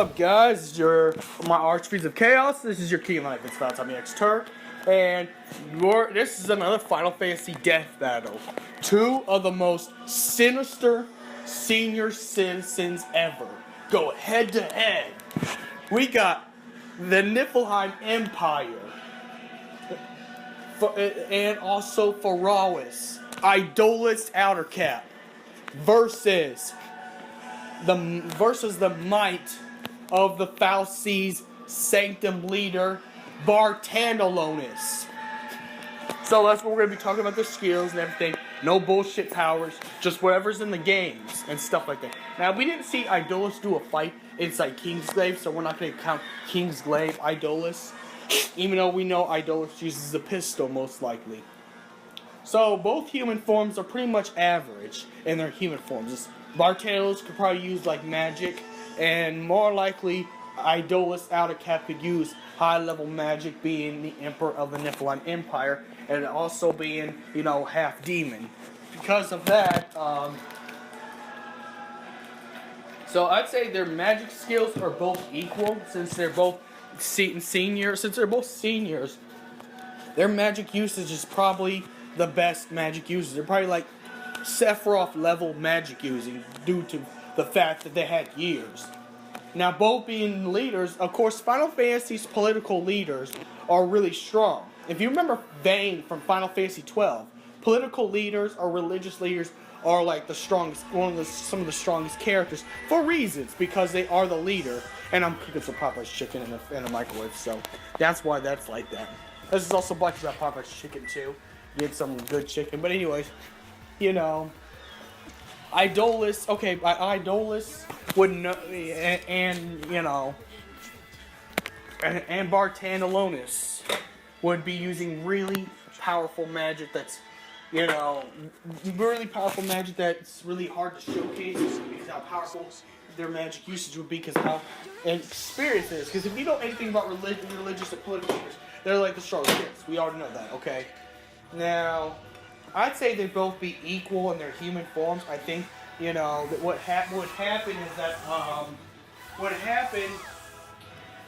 up, guys? This is my Archfiends of Chaos. This is your King of Life. It's about Tommy X Turk, and this is another Final Fantasy Death Battle. Two of the most sinister senior citizens ever go head to head. We got the Niflheim Empire, and also Farawis, Ideolas Aldercrapt, versus the might of the Foul Seas Sanctum leader, Barthandelous. So that's what we're going to be talking about, the skills and everything. No bullshit powers, just whatever's in the games and stuff like that. Now, we didn't see Ideolas do a fight inside Kingsglaive, so we're not going to count Kingsglaive Ideolas, even though we know Ideolas uses a pistol most likely. So both human forms are pretty much average in their human forms. Barthandelous could probably use like magic, and more likely Ideolas Aldercrapt could use high-level magic, being the Emperor of the Niflheim Empire, and also being, you know, half demon. Because of that, so I'd say their magic skills are both equal, since they're both seniors. Since they're both seniors, their magic usage is probably the best magic users. They're probably like Sephiroth level magic using, due to the fact that they had years. Now, both being leaders, of course, Final Fantasy's political leaders are really strong. If you remember Vayne from Final Fantasy 12, political leaders or religious leaders are like the strongest, some of the strongest characters for reasons, because they are the leader. And I'm cooking some Popeye's chicken in a microwave, so that's why that's like that. This is also brought to you by Popeye's chicken too. Get some good chicken, but anyways. You know, Ideolas, okay, Ideolas would know, and you know, and Barthandelous would be using really powerful magic that's, you know, really powerful magic that's really hard to showcase because how powerful their magic usage would be, because how experienced it is. Because if you know anything about religious and political leaders, they're like the strongest kids. We already know that, okay? Now, I'd say they'd both be equal in their human forms. I think, you know, that what would happen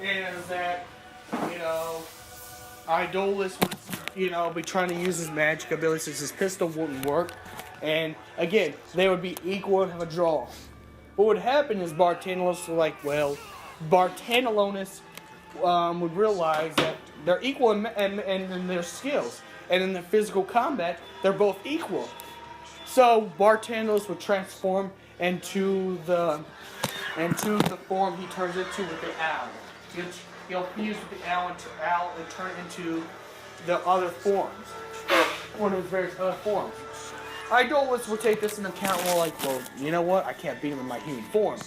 is that, you know, Ideolas would, you know, be trying to use his magic abilities since his pistol wouldn't work. And, again, they would be equal and have a draw. What would happen is Barthandelous would Barthandelous would realize that they're equal in their skills. And in their physical combat, they're both equal. So Barthandelous would transform into the form he turns into with the owl. He'll fuse with the owl and turn into the other forms, one of his various other forms. Ideolas will take this into account. Well, you know what? I can't beat him in my human form.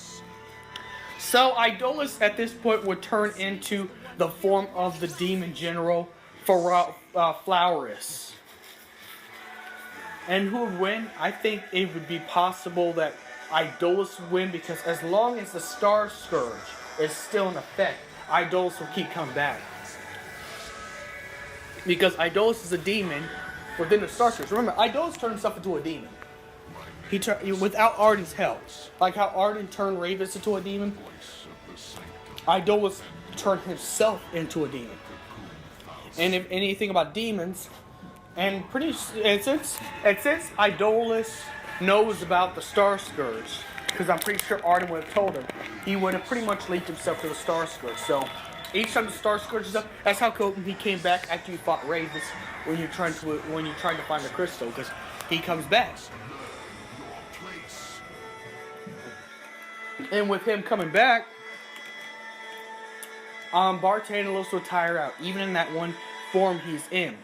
So Ideolas at this point would turn into the form of the demon general Farawis. And who would win? I think it would be possible that Ideolas would win, because as long as the Star Scourge is still in effect, Ideolas will keep coming back. Because Ideolas is a demon within the Star Scourge. Remember, Ideolas turned himself into a demon. He turned without Arden's help. Like how Arden turned Ravus into a demon, Ideolas turned himself into a demon. And if anything about demons, and since Ideolas knows about the Star Scourge, because I'm pretty sure Arden would have told him, he would have pretty much linked himself to the Star Scourge. So each time the Star Scourge is up, that's how he came back after you fought Ravus when you're trying to find the crystal, because he comes back. And with him coming back, Barthandelous will tire out, even in that one form he's in.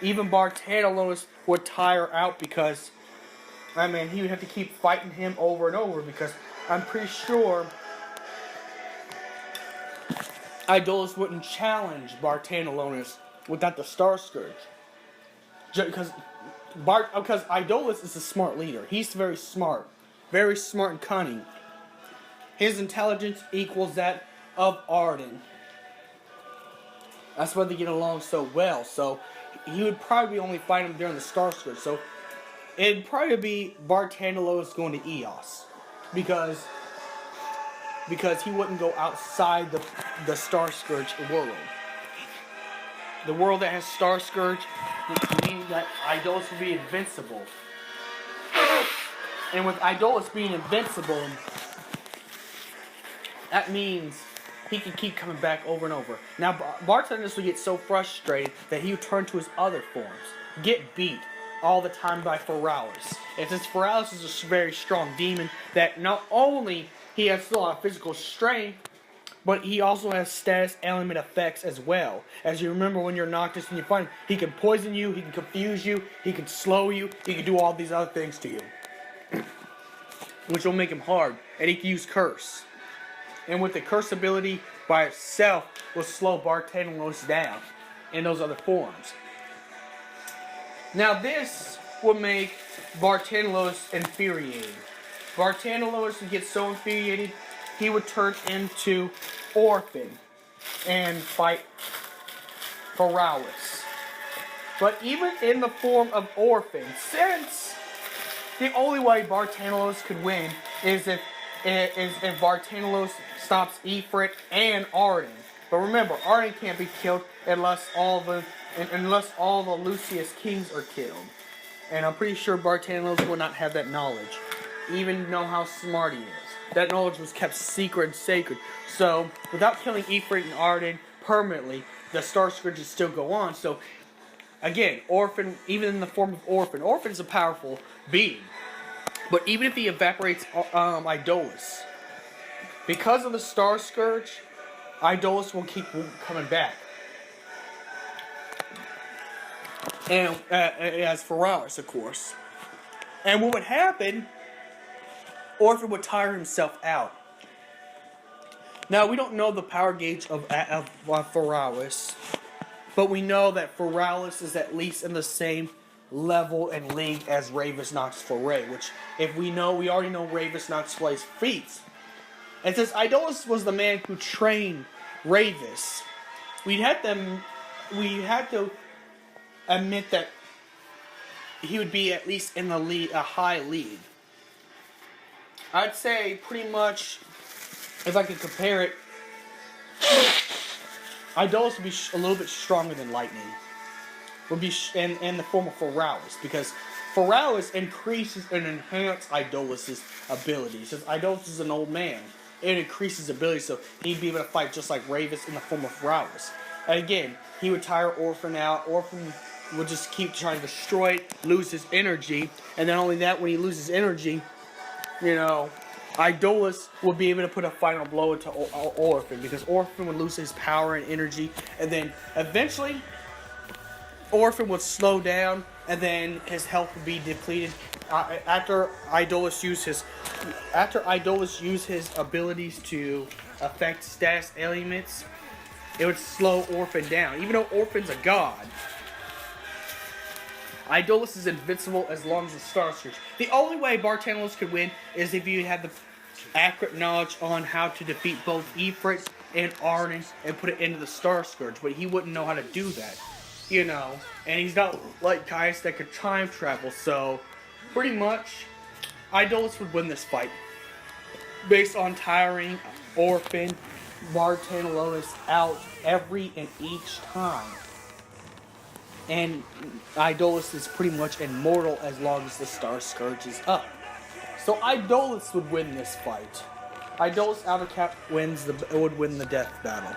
Even Barthandelous would tire out, because, I mean, he would have to keep fighting him over and over, because I'm pretty sure Ideolas wouldn't challenge Barthandelous without the Star Scourge. Because Ideolas is a smart leader. He's very smart and cunning. His intelligence equals that of Arden. That's why they get along so well. So he would probably only fight him during the Star Scourge. So it'd probably be Barthandelous going to Eos, because because he wouldn't go outside the Star Scourge world. The world that has Star Scourge means that Ideolas will be invincible. And with Ideolas being invincible, that means he can keep coming back over and over. Now, Barthandelous would get so frustrated that he would turn to his other forms. Get beat all the time by Feralis. And since Feralis is a very strong demon, that not only he has still a lot of physical strength, but he also has status element effects as well. As you remember when you're Noctis and you find him, he can poison you, he can confuse you, he can slow you, he can do all these other things to you. Which will make him hard. And he can use Curse. And with the Curse ability by itself will slow Barthandelous down in those other forms. Now this will make Barthandelous infuriated. Barthandelous would get so infuriated, he would turn into Orphan and fight Feralis. But even in the form of Orphan, since the only way Barthandelous could win is if Barthandelous stops Ifrit and Arden. But remember, Arden can't be killed unless all the Lucius kings are killed. And I'm pretty sure Barthandelous will not have that knowledge, even know how smart he is. That knowledge was kept secret and sacred. So, without killing Ifrit and Arden permanently, the Star Scourges still go on. So, again, Orphan, even in the form of Orphan is a powerful being. But even if he evaporates Ideolas, because of the Star Scourge, Ideolas will keep coming back. And as Feralis, of course. And what would happen, Orphan would tire himself out. Now, we don't know the power gauge of Feralis, but we know that Feralis is at least in the same level and league as Ravus Nox Foray, which, if we already know Ravus Nox Foray's feats. And since Ideolas was the man who trained Ravus, we had to admit that he would be at least in the league, a high league. I'd say pretty much, if I could compare it, Ideolas would be a little bit stronger than Lightning. Would be in the form of Feralis, because Feralis increases and enhances Ideolas' abilities. Since Ideolas is an old man, it increases ability, so he'd be able to fight just like Ravus in the form of Feralis. And again, he would tire Orphan out. Orphan would just keep trying to destroy it, lose his energy, and not only that, when he loses energy, Ideolas would be able to put a final blow into Orphan, because Orphan would lose his power and energy, and then eventually Orphan would slow down, and then his health would be depleted. After Ideolas used his abilities to affect status elements, it would slow Orphan down. Even though Orphan's a god, Ideolas is invincible as long as the Star Scourge. The only way Barthandelous could win is if you had the accurate knowledge on how to defeat both Ifrit and Arden and put it into the Star Scourge, but he wouldn't know how to do that. And he's not like Caius that could time travel, so pretty much Ideolas would win this fight based on tiring Orphan Barthandelous out every and each time. And Ideolas is pretty much immortal as long as the Star Scourge is up. So Ideolas would win this fight. Ideolas Aldercrapt would win the death battle.